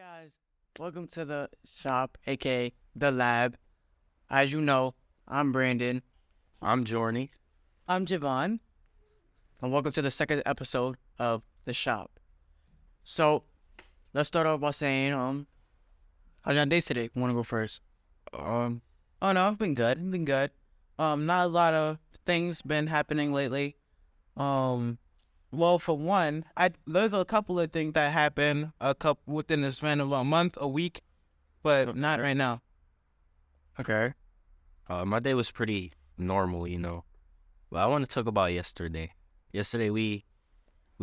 guys, welcome to the shop, aka the lab. As you know, I'm Brandon. I'm Jorny. I'm Javon. And welcome to the second episode of the shop. So, let's start off by saying, how's your day today? You want to go first? Oh no, I've been good. Not a lot of things been happening lately. Well, for one, there's a couple of things that happened within the span of a month, a week, but not right now. Okay. My day was pretty normal, But I want to talk about yesterday. Yesterday we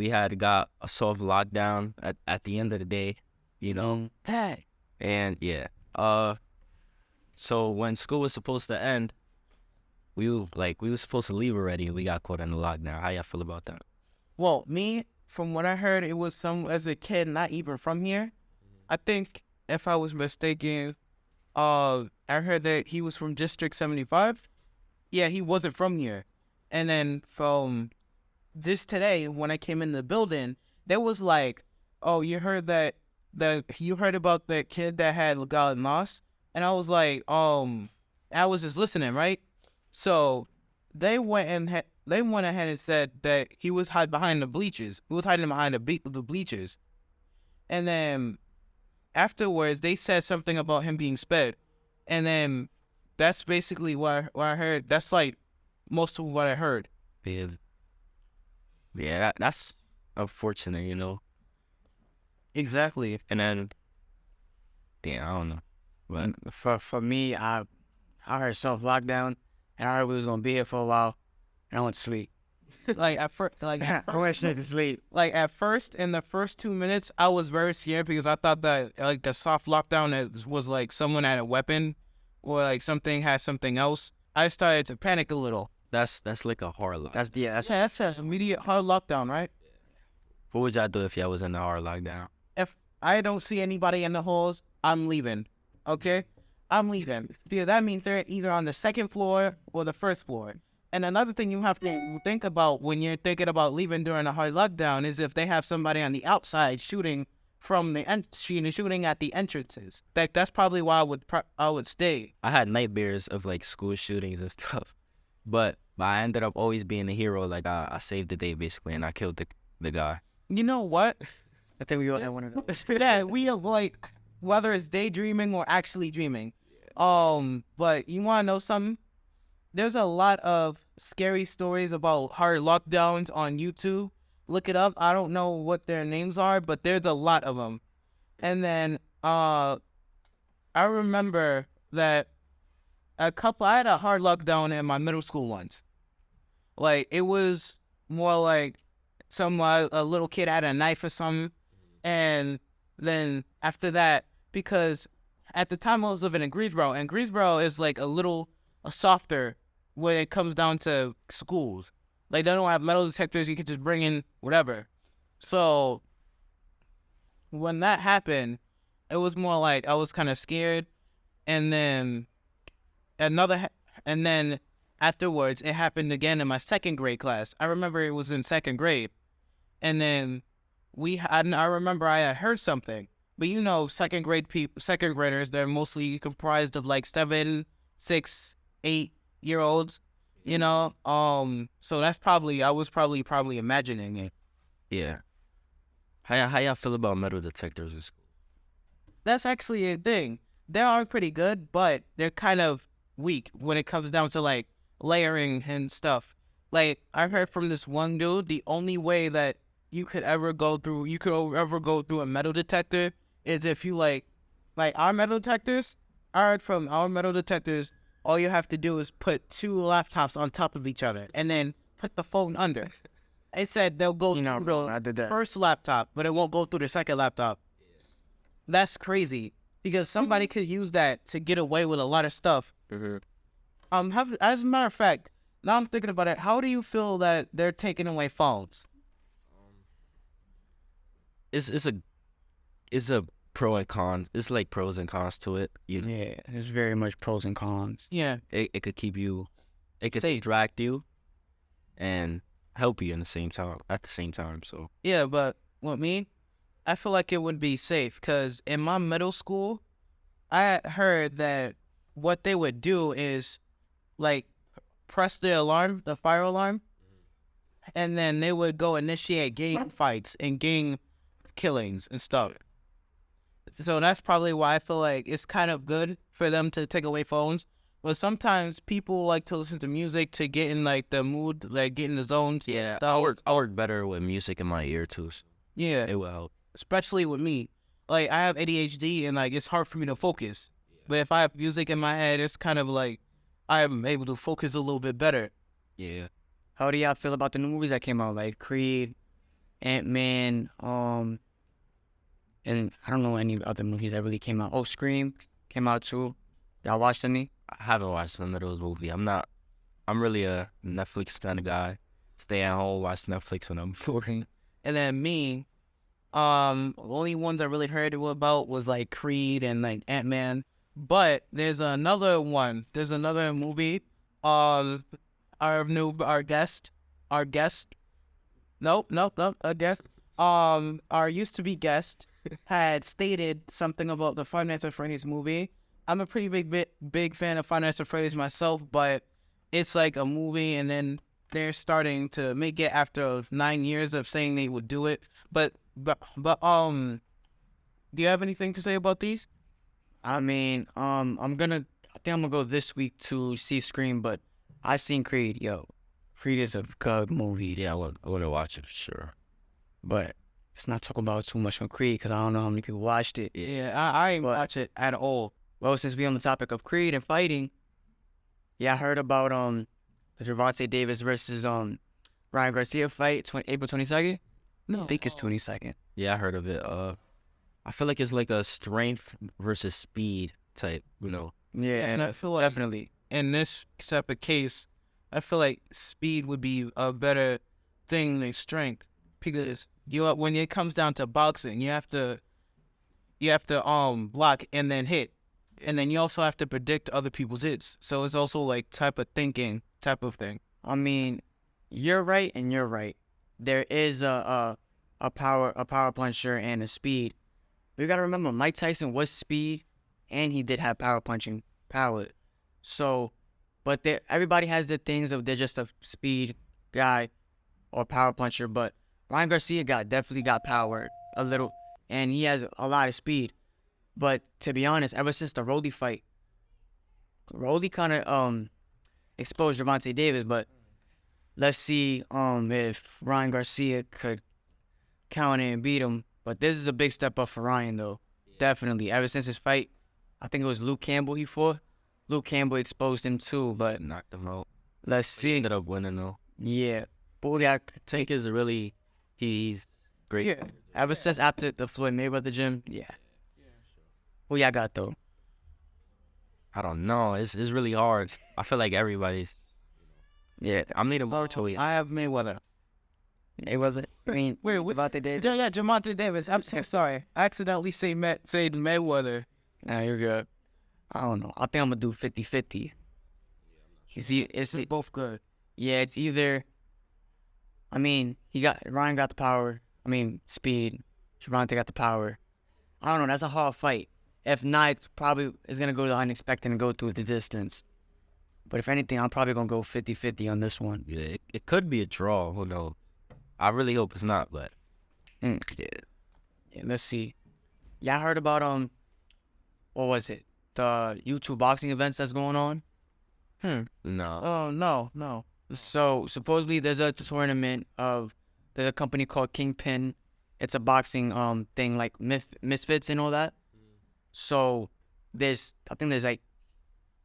had got a soft lockdown at the end of the day, Hey. And yeah. So when school was supposed to end, we were supposed to leave already, and we got caught in the lockdown. How y'all feel about that? Well, from what I heard, it was as a kid, not even from here. I think, if I was mistaken, I heard that he was from District 75. Yeah, he wasn't from here. And then from today, when I came in the building, there was like, oh, you heard about that kid that had gotten lost? And I was like, I was just listening, right? So they went ahead and said that he was hiding behind the bleachers. He was hiding behind the bleachers. And then afterwards, they said something about him being sped. And then that's basically what I heard. That's like most of what I heard. Yeah, that's unfortunate, Exactly. And then, I don't know. But For me, I heard soft lockdown, and I heard we was gonna be here for a while, and I went to sleep. I went straight to sleep. Like at first, in the first 2 minutes, I was very scared because I thought that like a soft lockdown was like someone had a weapon, or like something had something else. I started to panic a little. that's like a hard lockdown. That's immediate hard lockdown, right? What would y'all do if y'all was in a hard lockdown? If I don't see anybody in the halls, I'm leaving. Okay, I'm leaving because that means they're either on the second floor or the first floor. And another thing you have to think about when you're thinking about leaving during a hard lockdown is if they have somebody on the outside shooting shooting at the entrances. That's probably why I would stay. I had nightmares of like school shootings and stuff, but I ended up always being a hero. Like I saved the day basically, and I killed the guy. You know what? I think we all had one of those. Yeah, we are like whether it's daydreaming or actually dreaming. But you want to know something? There's a lot of scary stories about hard lockdowns on YouTube. Look it up. I don't know what their names are, but there's a lot of them. And then I remember that I had a hard lockdown in my middle school once. Like it was more like a little kid had a knife or something, and then after that, because at the time I was living in Greensboro, and Greensboro is like a softer when it comes down to schools. Like they don't have metal detectors, you can just bring in whatever. So when that happened, it was more like I was kind of scared, and then and then afterwards it happened again in my second grade class. I remember it was in second grade, and then I remember I had heard something. But second graders, they're mostly comprised of like 7, 6, 8-year-olds, So that's I was probably imagining it. Yeah. How y'all feel about metal detectors in school? That's actually a thing. They are pretty good, but they're kind of weak when it comes down to like layering and stuff. Like I heard from this one dude, the only way that you could ever go through a metal detector is if you like our metal detectors. I heard from our metal detectors, all you have to do is put 2 laptops on top of each other and then put the phone under. It said they'll go through the first laptop, but it won't go through the second laptop. That's crazy because somebody could use that to get away with a lot of stuff. Mm-hmm. As a matter of fact, now I'm thinking about it. How do you feel that they're taking away phones? It's a pro and con. It's like pros and cons to it. Yeah, there's very much pros and cons. Yeah. It could keep you, it could distract you, and help you at the same time. So yeah, but with me, I feel like it would be safe because in my middle school, I heard that what they would do is like press the alarm, the fire alarm, and then they would go initiate gang fights and gang killings and stuff. So that's probably why I feel like it's kind of good for them to take away phones. But sometimes people like to listen to music to get in like the mood, like get in the zones. Yeah, stuff. I work better with music in my ear too. So Yeah, it will help. especially with me. Like I have ADHD and like it's hard for me to focus. But if I have music in my head, it's kind of like I'm able to focus a little bit better. Yeah. How do y'all feel about the new movies that came out, like Creed, Ant-Man, and I don't know any other movies that really came out. Oh, Scream came out too. Y'all watched any? I haven't watched none of those movies. I'm really a Netflix kind of guy. Stay at home, watch Netflix when I'm bored. And then me, only ones I really heard about was like Creed and like Ant-Man. But there's another one. There's another movie. Our guest. Nope, a guest. Our used to be guest had stated something about the Five Nights at Freddy's movie. I'm a pretty big fan of Five Nights at Freddy's myself, but it's like a movie, and then they're starting to make it after 9 years of saying they would do it. But do you have anything to say about these? I mean, I think I'm gonna go this week to see Scream, but I seen Creed. Yo, Creed is a good movie. Yeah, I want to watch it for sure. But let's not talk about too much on Creed because I don't know how many people watched it. Yeah, I ain't watch it at all. Well, since we on the topic of Creed and fighting, yeah, I heard about the Gervonta Davis versus Ryan Garcia fight, April 22nd. No, I think it's 22nd. Yeah, I heard of it. I feel like it's like a strength versus speed type, you know. Yeah, and I feel like definitely. in this type of case, I feel like speed would be a better thing than strength because when it comes down to boxing, you have to block and then hit, and then you also have to predict other people's hits. So it's also like type of thinking type of thing. I mean, you're right and you're right. There is a power puncher and a speed. But you gotta remember, Mike Tyson was speed, and he did have power punching power. So, but everybody has their things of they're just a speed guy or power puncher. But Ryan Garcia definitely got power a little, and he has a lot of speed. But to be honest, ever since the Rolly fight, Rolly kind of exposed Gervonta Davis. But let's see if Ryan Garcia could counter and beat him. But this is a big step up for Ryan, though. Yeah. Definitely. Ever since his fight, I think it was Luke Campbell he fought. Luke Campbell exposed him too, but knocked him out. Let's see. He ended up winning though. Yeah. Boliak Tank is he's great. Yeah. Ever since after the Floyd Mayweather gym, yeah. Who y'all got though? I don't know. It's really hard. I feel like everybody's. Yeah. I'm leaning more to it. I have Mayweather. Mayweather. I mean, wait, Gervonta Davis. Yeah, Gervonta Davis. I'm so sorry. I accidentally said Mayweather. Nah, you're good. I don't know. I think I'm gonna do 50-50. It's both good. Yeah, it's either. I mean, Ryan got the power. I mean, speed. Gervonta got the power. I don't know. That's a hard fight. If not, it's probably is gonna go to the unexpected and go through the distance. But if anything, I'm probably gonna go 50-50 on this one. Yeah, it could be a draw. Who knows? I really hope it's not, but yeah. Let's see. Y'all heard about what was it? The YouTube boxing events that's going on? no. Oh no. So supposedly there's a tournament there's a company called Kingpin. It's a boxing thing like Misfits and all that. So I think there's like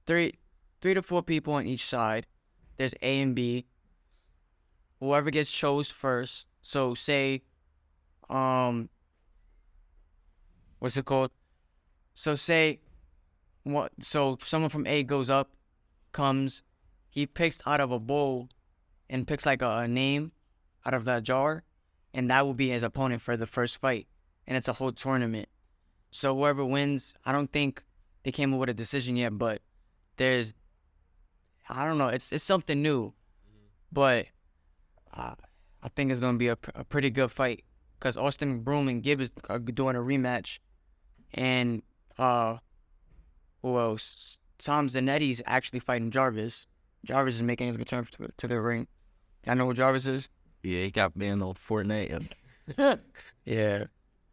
three to four people on each side. There's A and B. Whoever gets chose first. So say what's it called? So say so someone from A goes up, comes, he picks out of a bowl and picks like a name out of that jar, and that will be his opponent for the first fight. And it's a whole tournament. So whoever wins, I don't think they came up with a decision yet, but I don't know, it's something new. But I think it's going to be a pretty good fight because Austin Broom and Gibbs are doing a rematch, and who else? Tom Zanetti's actually fighting Jarvis. Jarvis is making his return to the ring. Y'all know who Jarvis is? Yeah, he got banned on Fortnite. Yeah.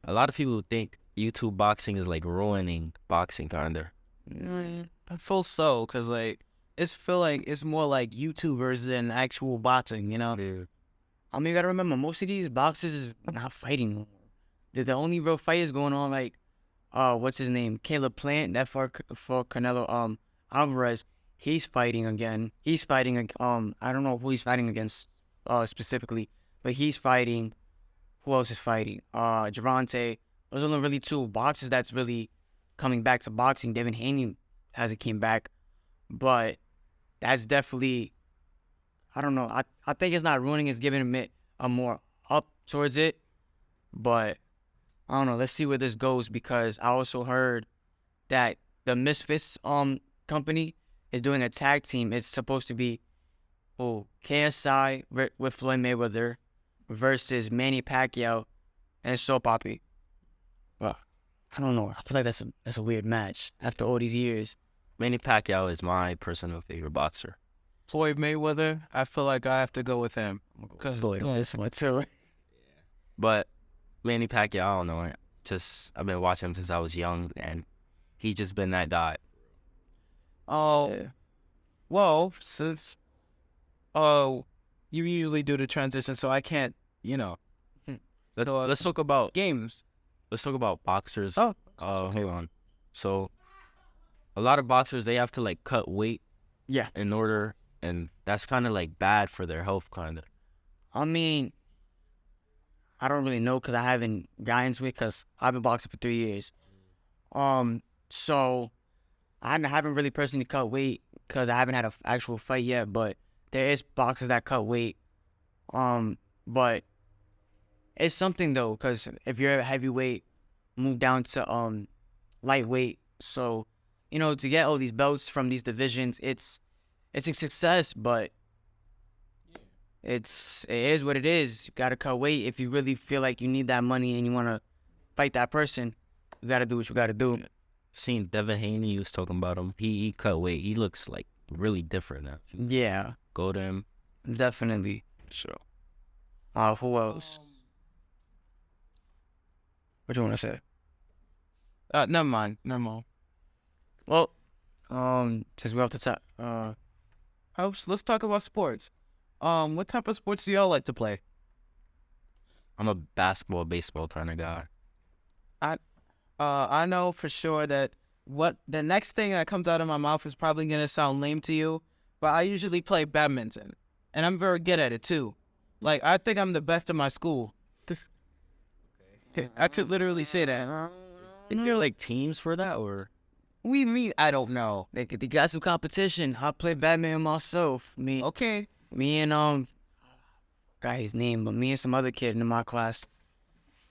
A lot of people think YouTube boxing is like ruining boxing, kinda. I feel so, cause like it's feel like it's more like YouTubers than actual boxing, you know? I mean, you gotta remember, most of these boxers is not fighting no more. The only real fight is going on, like, what's his name? Caleb Plant, that for Canelo, Alvarez, he's fighting again. He's fighting, I don't know who he's fighting against, specifically, but he's fighting. Who else is fighting? Javante. Those are the really two boxers that's really coming back to boxing. Devin Haney hasn't came back, but that's definitely, I don't know. I think it's not ruining. It's giving it a more up towards it, but I don't know. Let's see where this goes, because I also heard that the Misfits company is doing a tag team. It's supposed to be KSI with Floyd Mayweather versus Manny Pacquiao and Soap Poppy. Well, I don't know. I feel like that's a weird match after all these years. Manny Pacquiao is my personal favorite boxer. Floyd Mayweather, I feel like I have to go with him. Cause this one too. But Manny Pacquiao, I don't know. I've been watching him since I was young, and he just been that guy. Oh, Yeah. well, since you usually do the transition, so I can't, you know. Let's talk about Games. Let's talk about boxers. Oh. Hold on. So, a lot of boxers, they have to like cut weight. Yeah. In order, and that's kind of like bad for their health, kind of. I mean, I don't really know because I haven't gotten into it, because I've been boxing for 3 years. So I haven't really personally cut weight because I haven't had an actual fight yet. But there is boxers that cut weight. But it's something though, because if you're a heavyweight, move down to lightweight. So, to get all these belts from these divisions, it's a success, but it is what it is. You gotta cut weight if you really feel like you need that money and you wanna fight that person. You gotta do what you gotta do. Seen Devin Haney, he was talking about him. He cut weight. He looks like really different now. Yeah, Go to him. definitely. So Who else? What you wanna say? Never mind. Well, since we're off the top, Let's talk about sports. What type of sports do y'all like to play? I'm a basketball, baseball kind of guy. I know for sure that what the next thing that comes out of my mouth is probably gonna sound lame to you, but I usually play badminton, and I'm very good at it too. Like, I think I'm the best in my school. I could literally say that. Is there like teams for that, or? We mean I don't know. they got some competition. I play badminton myself. Okay. Me and got his name, but me and some other kid in my class,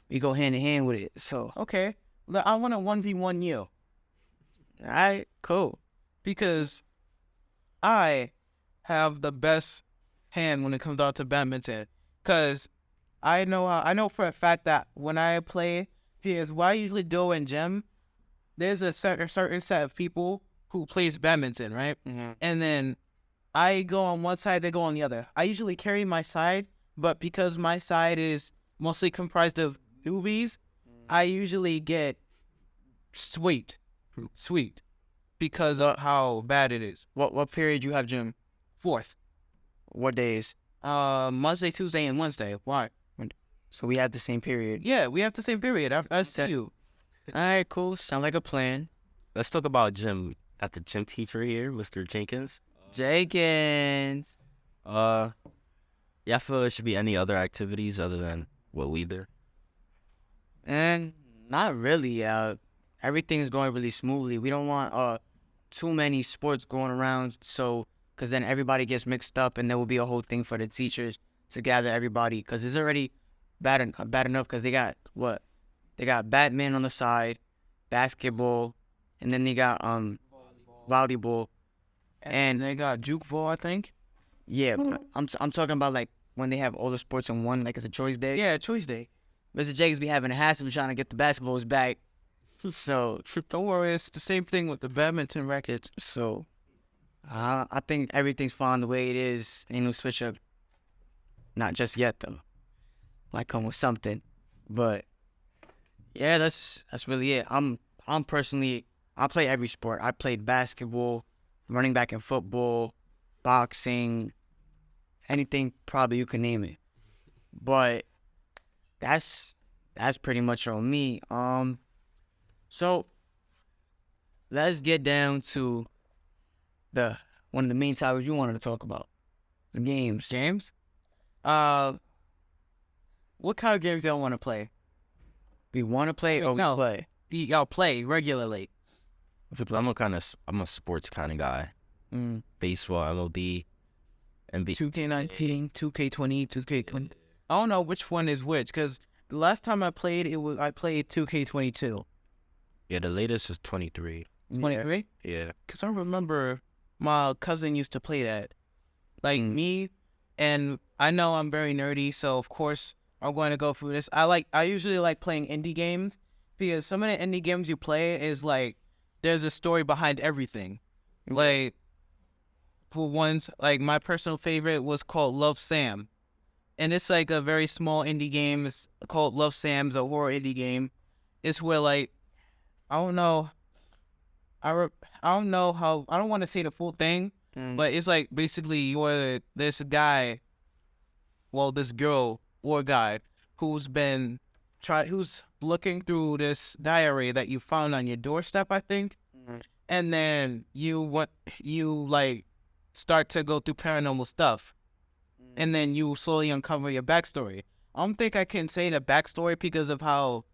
we go hand in hand with it. So, Okay. I want to 1v1 you all right, cool. because I have the best hand when it comes down to badminton. Cause I know for a fact that when I play, here's what I usually do in gym. There's a certain set of people who plays badminton, right? Mm-hmm. And then I go on one side, they go on the other. I usually carry my side, but because my side is mostly comprised of newbies, I usually get sweet, because of how bad it is. What period you have gym? Fourth, What days? Monday, Tuesday, and Wednesday. Why? So we have the same period. Yeah, we have the same period. I see Okay. you. All right, cool. Sound like a plan. Let's talk about gym. At the gym teacher here, Mr. Jenkins. Jenkins. Yeah, I feel there should be any other activities other than what we do. And not really. Everything's going really smoothly. We don't want too many sports going around, so because then everybody gets mixed up, and there will be a whole thing for the teachers to gather everybody. Because it's already bad enough. Because they got what? They got badminton on the side, basketball, and then they got volleyball. And they got juke ball, I think. Yeah, I'm talking about like when they have all the sports in one, like it's a choice day. Yeah, choice day. Mr. Jacobs be having a hassle trying to get the basketballs back. So Don't worry, it's the same thing with the badminton rackets. I think everything's fine the way it is. Ain't no switch up. Not just yet though. Might come with something, but yeah, that's really it. I'm personally, I play every sport. I played basketball, running back in football, boxing, anything probably you can name it. But that's pretty much on me. So let's get down to the one of the main topics you wanted to talk about, the games. James, what kind of games y'all want to play? We want to play or No. we play? Y'all play regularly. I'm a sports kind of guy. Mm. Baseball, MLB, NBA. 2K19, 2K20, 2K20. I don't know which one is which, because the last time I played, I played 2K22. Yeah, the latest is 23. 23? Yeah. Because I remember my cousin used to play that. Like me, and I know I'm very nerdy, so of course I'm going to go through this. I usually like playing indie games, because some of the indie games you play is like, there's a story behind everything. Like, for ones, like my personal favorite was called Love Sam. And it's like a very small indie game. It's called Love Sam's, a horror indie game. It's where like, I don't know. I don't know how. I don't want to say the full thing, but it's like basically you're this guy, well, this girl or guy who's looking through this diary that you found on your doorstep, I think, and then you like start to go through paranormal stuff, and then you slowly uncover your backstory. I don't think I can say the backstory because of how,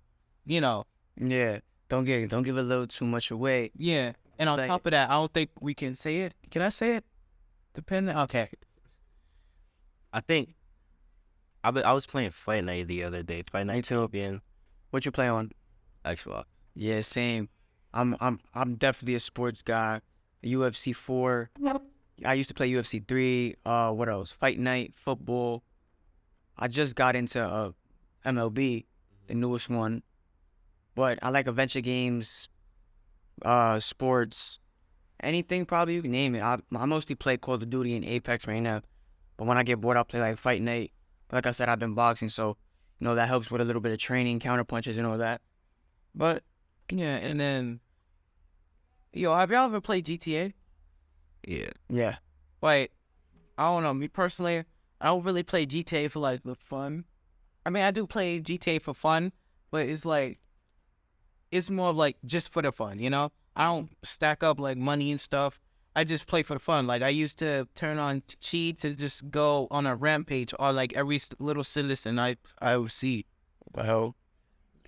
Yeah. Don't give a little too much away. Yeah, and on Like- top of that, I don't think we can say it. Can I say it? Depending. Okay. I think I was playing Fight Night the other day. Fight Me Night too. being What you play on? Xbox. Yeah, same. I'm definitely a sports guy. UFC 4. I used to play UFC 3. What else? Fight Night, football. I just got into MLB, the newest one. But I like adventure games, sports, anything probably you can name it. I mostly play Call of Duty and Apex right now. But when I get bored, I'll play like Fight Night. Like I said, I've been boxing, so that helps with a little bit of training, counter punches and all that. But Yeah, and then, have y'all ever played GTA? Yeah. yeah, Like, I don't know. Me personally, I don't really play GTA for like the fun. I mean, I do play GTA for fun, but it's like, it's more of like just for the fun, I don't stack up like money and stuff. I just play for the fun. Like I used to turn on cheats and just go on a rampage on like every little citizen I would see. well,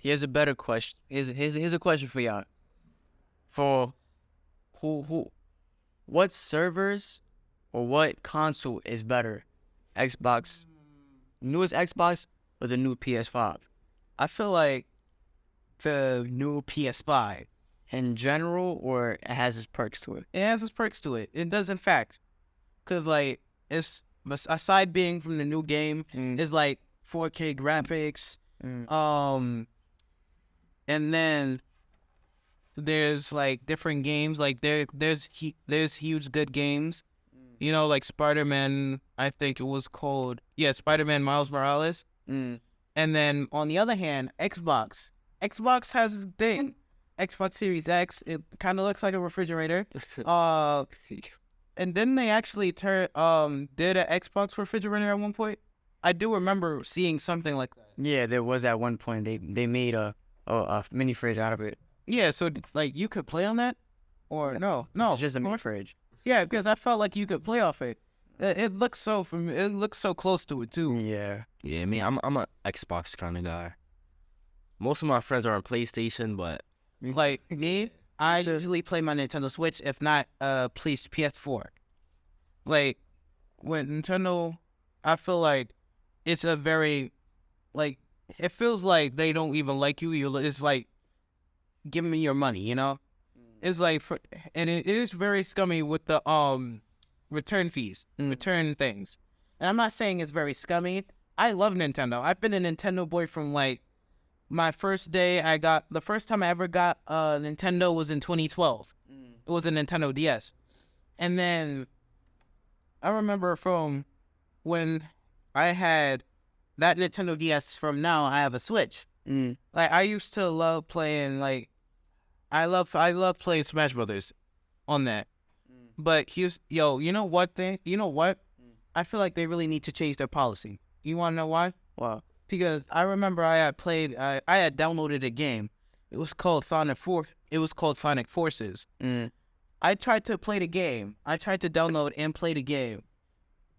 here's a better question. Here's a question for y'all. For what servers or what console is better? Xbox, newest Xbox or the new PS5? I feel like the new PS5. In general, or it has its perks to it? It has its perks to it. It does, in fact. Because, like, it's, aside being from the new game, it's like 4K graphics. And then there's, like, different games. Like, there's huge good games. Like Spider-Man, I think it was called. Yeah, Spider-Man Miles Morales. And then, on the other hand, Xbox. Xbox has a thing. Xbox Series X, it kind of looks like a refrigerator. And then they actually did an Xbox refrigerator at one point. I do remember seeing something like that. Yeah, there was at one point they made a mini fridge out of it. Yeah, so like you could play on that, or no, It's just a of mini course. fridge. Yeah, because I felt like you could play off it. It looks so it looks so close to it too. Yeah. Yeah, me, I'm a Xbox kind of guy. Most of my friends are on PlayStation, but Like me, I usually play my Nintendo Switch, if not PS4. Like with Nintendo, I feel like it's a very like it feels like they don't even like you. It's like give me your money, It's like and it is very scummy with the return fees, return things. And I'm not saying it's very scummy. I love Nintendo. I've been a Nintendo boy from like my first day, the first time I ever got a Nintendo was in 2012. It was a Nintendo DS. And then I remember from when I had that Nintendo DS from now, I have a Switch. Like, I used to love playing, like, I love playing Smash Brothers on that. But you know what thing? You know what? I feel like they really need to change their policy. You want to know why? Wow. Because I remember I had downloaded a game. It was called Sonic Forces. I tried to play the game. I tried to download and play the game.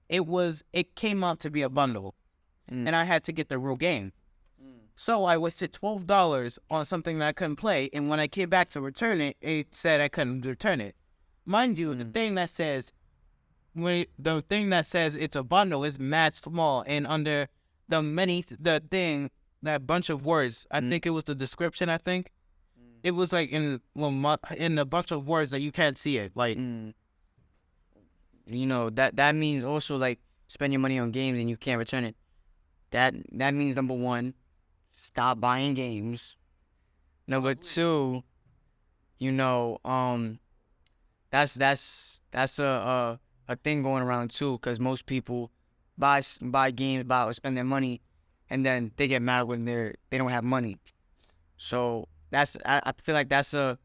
It came out to be a bundle, and I had to get the real game. So I wasted $12 on something that I couldn't play, and when I came back to return it, it said I couldn't return it. Mind you, the thing that says it's a bundle is mad small, and under that bunch of words, I think it was the description. I think it was like in a bunch of words that you can't see it. Like, you know, that means also, like, spend your money on games and you can't return it. That means, number one, stop buying games. Number two, you know, that's a thing going around too, because most people buy games, or spend their money, and then they get mad when they don't have money. So I feel like that's a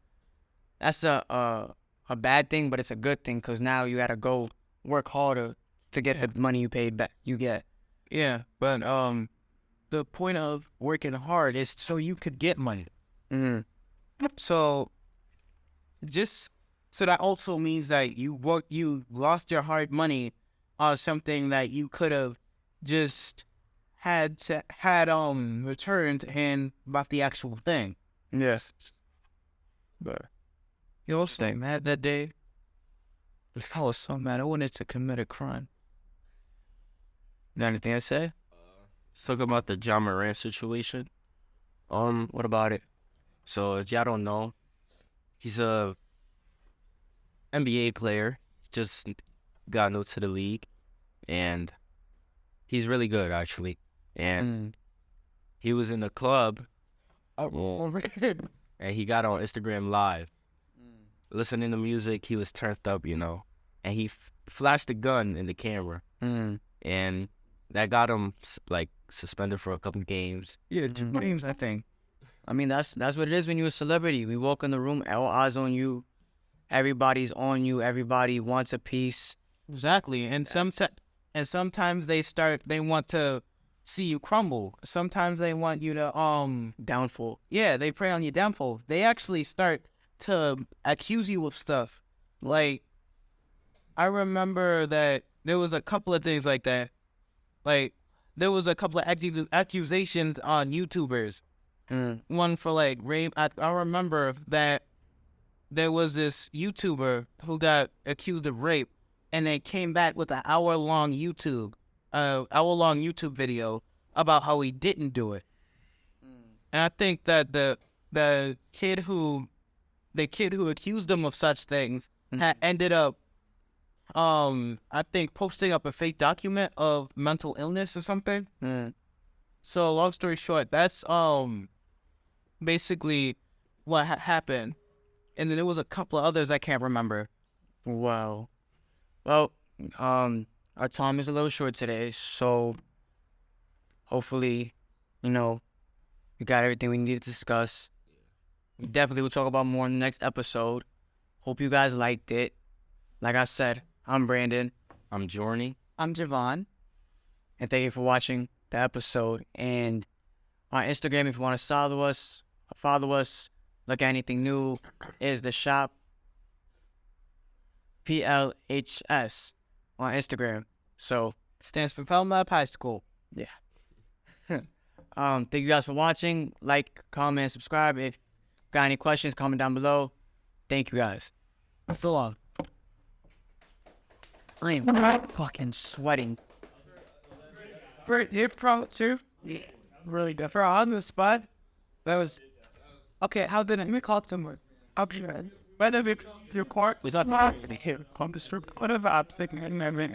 bad thing, but it's a good thing, because now you gotta go work harder to get the money you paid back. You get. Yeah, but the point of working hard is so you could get money. So that also means that you lost your hard money on something that you could have just had returned and bought the actual thing. Yeah. But You know, stay mad that day. I was so mad. I wanted to commit a crime. got anything to say? Let's talk about the John Moran situation. What about it? So if y'all don't know, he's a NBA player. Just got new to the league, and he's really good actually. And he was in the club, and he got on Instagram Live, listening to music. He was turned up, you know, and he flashed a gun in the camera, and that got him like suspended for a couple games. Yeah, 2 games, I think. I mean, that's what it is when you're a celebrity. We walk in the room, all eyes on you. Everybody's on you. Everybody wants a piece. Exactly, and sometimes they want to see you crumble. Sometimes they want you to Downfall. Yeah, they prey on your downfall. They actually start to accuse you of stuff. Like, I remember that there was a couple of things like that. Like, there was a couple of accusations on YouTubers. One for, like, rape. I remember that there was this YouTuber who got accused of rape, and they came back with an hour-long YouTube video about how he didn't do it. And I think that the kid who accused him of such things had ended up, I think, posting up a fake document of mental illness or something. So long story short, that's basically what happened. And then there was a couple of others I can't remember. Wow. Well, our time is a little short today, so hopefully, you know, we got everything we need to discuss. We definitely will talk about more in the next episode. Hope you guys liked it. Like I said, I'm Brandon. I'm Journey. I'm Javon. And thank you for watching the episode. And on Instagram, if you want to follow us, look at anything new, is the shop PLHS on Instagram. So Stands for Pelham Lab High School. yeah. Thank you guys for watching. Like, comment, subscribe. If you got any questions, comment down below. Thank you guys. So long. I am fucking sweating. For too. Yeah. Really good. For on the spot. That was okay. How did it? Let me call someone. I'll be right. Whether it's your court was not on the strip. Whatever I'm thinking.